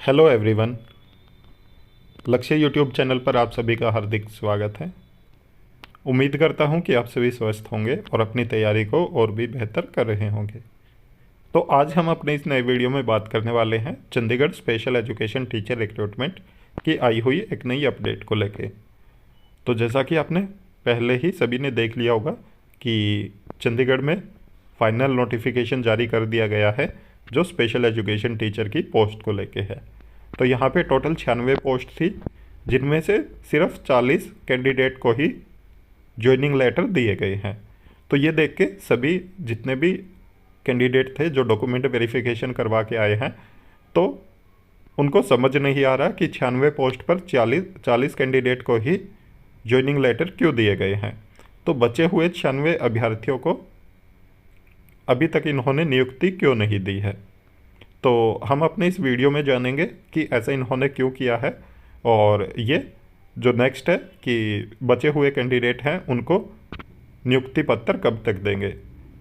Hello everyone. लक्ष्य YouTube channel पर आप सभी का हार्दिक स्वागत है। उम्मीद करता हूं कि आप सभी स्वस्थ होंगे और अपनी तैयारी को और भी बेहतर कर रहे होंगे। तो आज हम अपने इस नए वीडियो में बात करने वाले हैं Chandigarh special education teacher recruitment की आई हुई एक नई अपडेट को लेके। तो जैसा कि आपने पहले ही सभी ने देख लिया होगा कि चंडीगढ़ में फाइनल नोटिफिकेशन जारी कर दिया गया है जो स्पेशल एजुकेशन टीचर की पोस्ट को लेके है। तो यहाँ पे टोटल 96 पोस्ट थी, जिनमें से सिर्फ 40 कैंडिडेट को ही ज्वाइनिंग लेटर दिए गए हैं। तो ये देख के सभी जितने भी कैंडिडेट थे जो डॉक्यूमेंट वेरिफिकेशन करवा के आए हैं, तो उनको समझ नहीं आ रहा कि 96 पोस्ट पर 40 कैंडिडेट को ही ज्वाइनिंग लेटर क्यों दिए गए हैं। तो बचे हुए 96 अभ्यर्थियों को अभी तक इन्होंने नियुक्ति क्यों नहीं दी है। तो हम अपने इस वीडियो में जानेंगे कि ऐसा इन्होंने क्यों किया है, और ये जो नेक्स्ट है कि बचे हुए कैंडिडेट हैं उनको नियुक्ति पत्र कब तक देंगे।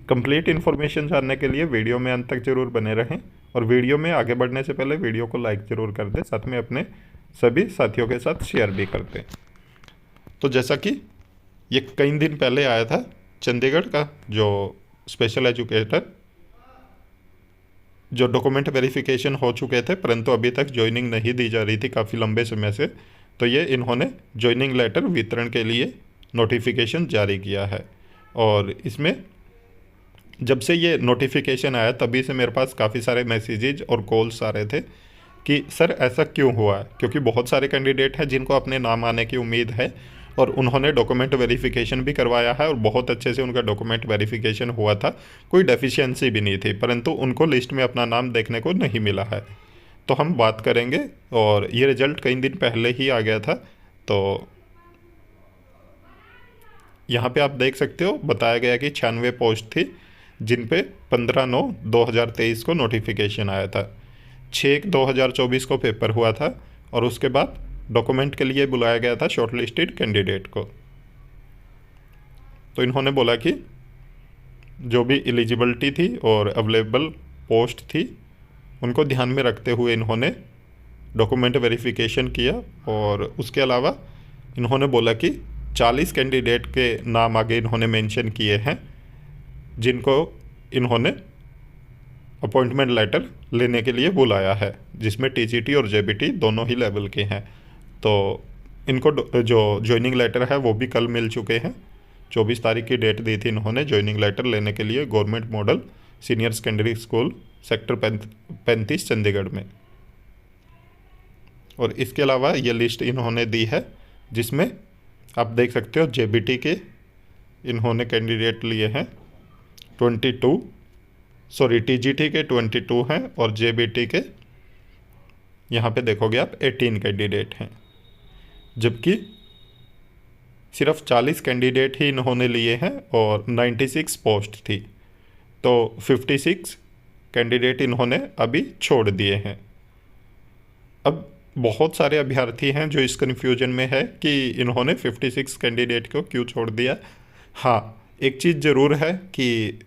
कंप्लीट इन्फॉर्मेशन जानने के लिए वीडियो में अंत तक ज़रूर बने रहें, और वीडियो में आगे बढ़ने से पहले वीडियो को लाइक ज़रूर कर दें, साथ में अपने सभी साथियों के साथ शेयर भी कर दें। तो जैसा कि ये कई दिन पहले आया था, चंडीगढ़ का जो स्पेशल एजुकेटर जो डॉक्यूमेंट वेरिफिकेशन हो चुके थे परंतु अभी तक ज्वाइनिंग नहीं दी जा रही थी काफ़ी लंबे समय से, तो ये इन्होंने ज्वाइनिंग लेटर वितरण के लिए नोटिफिकेशन जारी किया है। और इसमें जब से ये नोटिफिकेशन आया तभी से मेरे पास काफ़ी सारे मैसेजेज और कॉल्स आ रहे थे कि सर ऐसा क्यों हुआ है, क्योंकि बहुत सारे कैंडिडेट हैं जिनको अपने नाम आने की उम्मीद है और उन्होंने डॉक्यूमेंट वेरिफिकेशन भी करवाया है और बहुत अच्छे से उनका डॉक्यूमेंट वेरिफिकेशन हुआ था, कोई डेफिशिएंसी भी नहीं थी, परंतु उनको लिस्ट में अपना नाम देखने को नहीं मिला है। तो हम बात करेंगे, और ये रिजल्ट कई दिन पहले ही आ गया था। तो यहाँ पे आप देख सकते हो बताया गया कि 96 पोस्ट थी जिन पे 15/9/2023 को नोटिफिकेशन आया था। 6/1/2024 को पेपर हुआ था और उसके बाद डॉक्यूमेंट के लिए बुलाया गया था शॉर्टलिस्टेड कैंडिडेट को। तो इन्होंने बोला कि जो भी एलिजिबिलिटी थी और अवेलेबल पोस्ट थी उनको ध्यान में रखते हुए इन्होंने डॉक्यूमेंट वेरिफिकेशन किया, और उसके अलावा इन्होंने बोला कि 40 कैंडिडेट के नाम आगे इन्होंने मेंशन किए हैं जिनको इन्होंने अपॉइंटमेंट लेटर लेने के लिए बुलाया है, जिसमें टीजीटी और जेबीटी दोनों ही लेवल के हैं। तो इनको जो ज्वाइनिंग लेटर है वो भी कल मिल चुके हैं। 24 तारीख की डेट दी थी इन्होंने ज्वाइनिंग लेटर लेने के लिए government model senior secondary school sector 35 Chandigarh में। और इसके अलावा ये लिस्ट इन्होंने दी है जिसमें आप देख सकते हो जेबीटी के इन्होंने कैंडिडेट लिए हैं 22, सॉरी टीजीटी के 22 हैं और जेबीटी के यहाँ पे देखोगे आप 18 कैंडिडेट हैं, जबकि सिर्फ 40 कैंडिडेट ही इन्होंने लिए हैं और 96 पोस्ट थी। तो 56 कैंडिडेट इन्होंने अभी छोड़ दिए हैं। अब बहुत सारे अभ्यर्थी हैं जो इस कन्फ्यूजन में है कि इन्होंने 56 कैंडिडेट को क्यों छोड़ दिया। हाँ, एक चीज़ ज़रूर है कि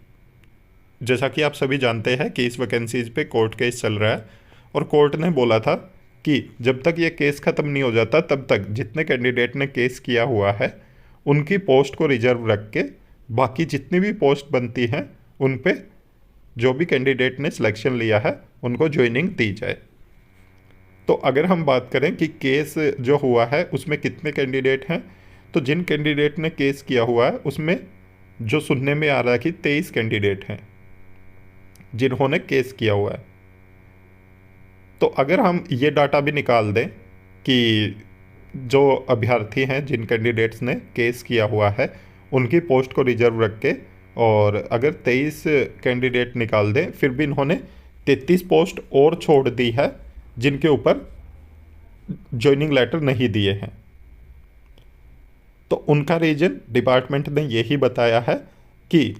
जैसा कि आप सभी जानते हैं कि इस वैकेंसीज पे कोर्ट केस चल रहा है, और कोर्ट ने बोला था कि जब तक ये केस ख़त्म नहीं हो जाता तब तक जितने कैंडिडेट ने केस किया हुआ है उनकी पोस्ट को रिजर्व रख के बाकी जितनी भी पोस्ट बनती हैं उन पे जो भी कैंडिडेट ने सिलेक्शन लिया है उनको ज्वाइनिंग दी जाए। तो अगर हम बात करें कि केस जो हुआ है उसमें कितने कैंडिडेट हैं, तो जिन कैंडिडेट ने केस किया हुआ है उसमें जो सुनने में आ रहा है कि 23 कैंडिडेट हैं जिन्होंने केस किया हुआ है। तो अगर हम ये डाटा भी निकाल दें कि जो अभ्यर्थी हैं जिन कैंडिडेट्स ने केस किया हुआ है उनकी पोस्ट को रिजर्व रख के, और अगर 23 कैंडिडेट निकाल दें, फिर भी इन्होंने 33 पोस्ट और छोड़ दी है जिनके ऊपर ज्वाइनिंग लेटर नहीं दिए हैं। तो उनका रीजन डिपार्टमेंट ने यही बताया है कि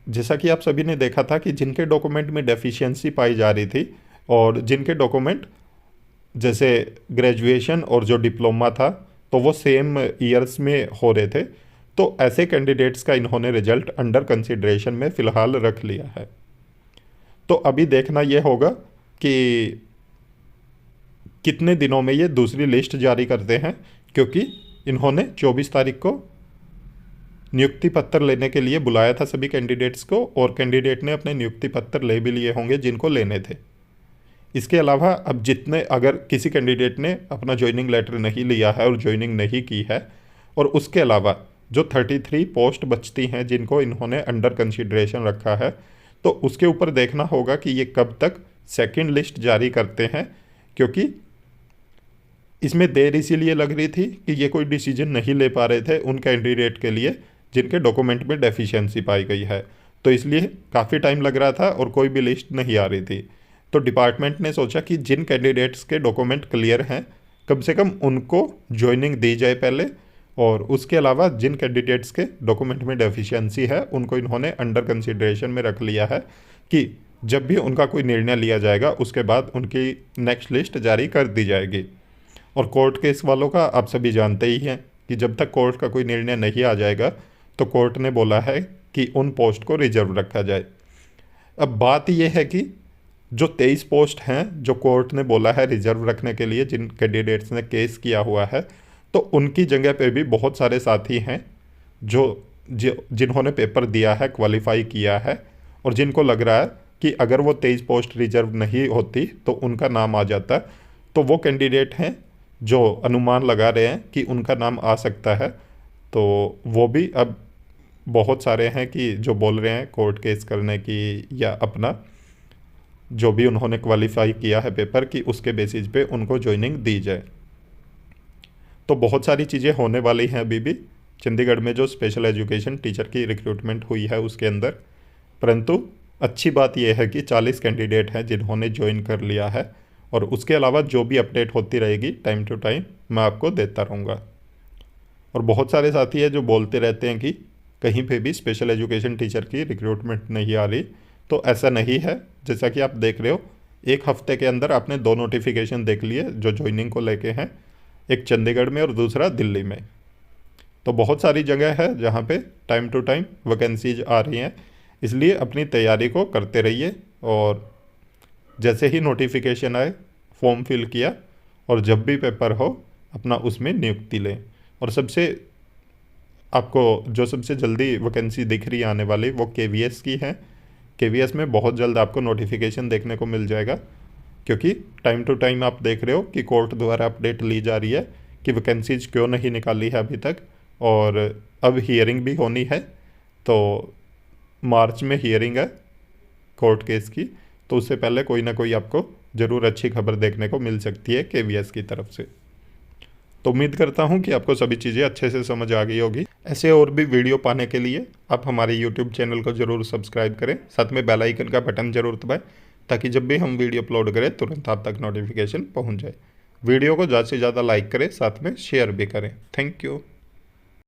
जैसा कि आप सभी ने देखा था कि जिनके डॉक्यूमेंट में डेफिशिएंसी पाई जा रही थी और जिनके डॉक्यूमेंट जैसे ग्रेजुएशन और जो डिप्लोमा था तो वो सेम ईयर्स में हो रहे थे, तो ऐसे कैंडिडेट्स का इन्होंने रिजल्ट अंडर कंसिडरेशन में फ़िलहाल रख लिया है। तो अभी देखना ये होगा कि कितने दिनों में ये दूसरी लिस्ट जारी करते हैं, क्योंकि इन्होंने 24 तारीख को नियुक्ति पत्र लेने के लिए बुलाया था सभी कैंडिडेट्स को, और कैंडिडेट ने अपने नियुक्ति पत्र ले भी लिए होंगे जिनको लेने थे। इसके अलावा अब जितने, अगर किसी कैंडिडेट ने अपना ज्वाइनिंग लेटर नहीं लिया है और ज्वाइनिंग नहीं की है, और उसके अलावा जो 33 पोस्ट बचती हैं जिनको इन्होंने अंडर कंसिडरेशन रखा है, तो उसके ऊपर देखना होगा कि ये कब तक सेकंड लिस्ट जारी करते हैं, क्योंकि इसमें देर इसीलिए लग रही थी कि ये कोई डिसीजन नहीं ले पा रहे थे उन कैंडिडेट के लिए जिनके डॉक्यूमेंट में डेफिशिएंसी पाई गई है, तो इसलिए काफ़ी टाइम लग रहा था और कोई भी लिस्ट नहीं आ रही थी। तो डिपार्टमेंट ने सोचा कि जिन कैंडिडेट्स के डॉक्यूमेंट क्लियर हैं कम से कम उनको ज्वाइनिंग दी जाए पहले, और उसके अलावा जिन कैंडिडेट्स के डॉक्यूमेंट में डेफिशिएंसी है उनको इन्होंने अंडर कंसिडरेशन में रख लिया है कि जब भी उनका कोई निर्णय लिया जाएगा उसके बाद उनकी नेक्स्ट लिस्ट जारी कर दी जाएगी। और कोर्ट केस वालों का आप सभी जानते ही हैं कि जब तक कोर्ट का कोई निर्णय नहीं आ जाएगा तो कोर्ट ने बोला है कि उन पोस्ट को रिजर्व रखा जाए। अब बात यह है कि जो 23 पोस्ट हैं जो कोर्ट ने बोला है रिजर्व रखने के लिए, जिन कैंडिडेट्स ने केस किया हुआ है, तो उनकी जगह पे भी बहुत सारे साथी हैं जिन्होंने पेपर दिया है, क्वालिफाई किया है, और जिनको लग रहा है कि अगर वो 23 पोस्ट रिजर्व नहीं होती तो उनका नाम आ जाता। तो वो कैंडिडेट हैं जो अनुमान लगा रहे हैं कि उनका नाम आ सकता है। तो वो भी अब बहुत सारे हैं कि जो बोल रहे हैं कोर्ट केस करने की, या अपना जो भी उन्होंने क्वालिफाई किया है पेपर की उसके बेसिस पे उनको ज्वाइनिंग दी जाए। तो बहुत सारी चीज़ें होने वाली हैं अभी भी चंडीगढ़ में जो स्पेशल एजुकेशन टीचर की रिक्रूटमेंट हुई है उसके अंदर। परंतु अच्छी बात यह है कि 40 कैंडिडेट हैं जिन्होंने ज्वाइन कर लिया है, और उसके अलावा जो भी अपडेट होती रहेगी टाइम टू टाइम मैं आपको देता रहूँगा। और बहुत सारे साथी हैं जो बोलते रहते हैं कि कहीं पे भी स्पेशल एजुकेशन टीचर की रिक्रूटमेंट नहीं आ रही, तो ऐसा नहीं है। जैसा कि आप देख रहे हो, एक हफ्ते के अंदर आपने 2 नोटिफिकेशन देख लिए जो ज्वाइनिंग को लेके हैं, एक चंडीगढ़ में और दूसरा दिल्ली में। तो बहुत सारी जगह है जहाँ पे टाइम टू टाइम वैकेंसीज आ रही हैं, इसलिए अपनी तैयारी को करते रहिए, और जैसे ही नोटिफिकेशन आए फॉर्म फिल किया, और जब भी पेपर हो अपना उसमें नियुक्ति लें। और आपको जो सबसे जल्दी वैकेंसी दिख रही है आने वाली वो केवीएस की है। केवीएस में बहुत जल्द आपको नोटिफिकेशन देखने को मिल जाएगा, क्योंकि टाइम टू टाइम आप देख रहे हो कि कोर्ट द्वारा अपडेट ली जा रही है कि वैकेंसीज क्यों नहीं निकाली है अभी तक, और अब हियरिंग भी होनी है। तो मार्च में हियरिंग है कोर्ट केस की, तो उससे पहले कोई ना कोई आपको ज़रूर अच्छी खबर देखने को मिल सकती है केवीएस की तरफ से। तो उम्मीद करता हूँ कि आपको सभी चीज़ें अच्छे से समझ आ गई होगी। ऐसे और भी वीडियो पाने के लिए आप हमारे यूट्यूब चैनल को ज़रूर सब्सक्राइब करें, साथ में बेल आइकन का बटन ज़रूर दबाएं, ताकि जब भी हम वीडियो अपलोड करें तुरंत आप तक नोटिफिकेशन पहुँच जाए। वीडियो को ज़्यादा से ज़्यादा लाइक करें, साथ में शेयर भी करें। Thank you.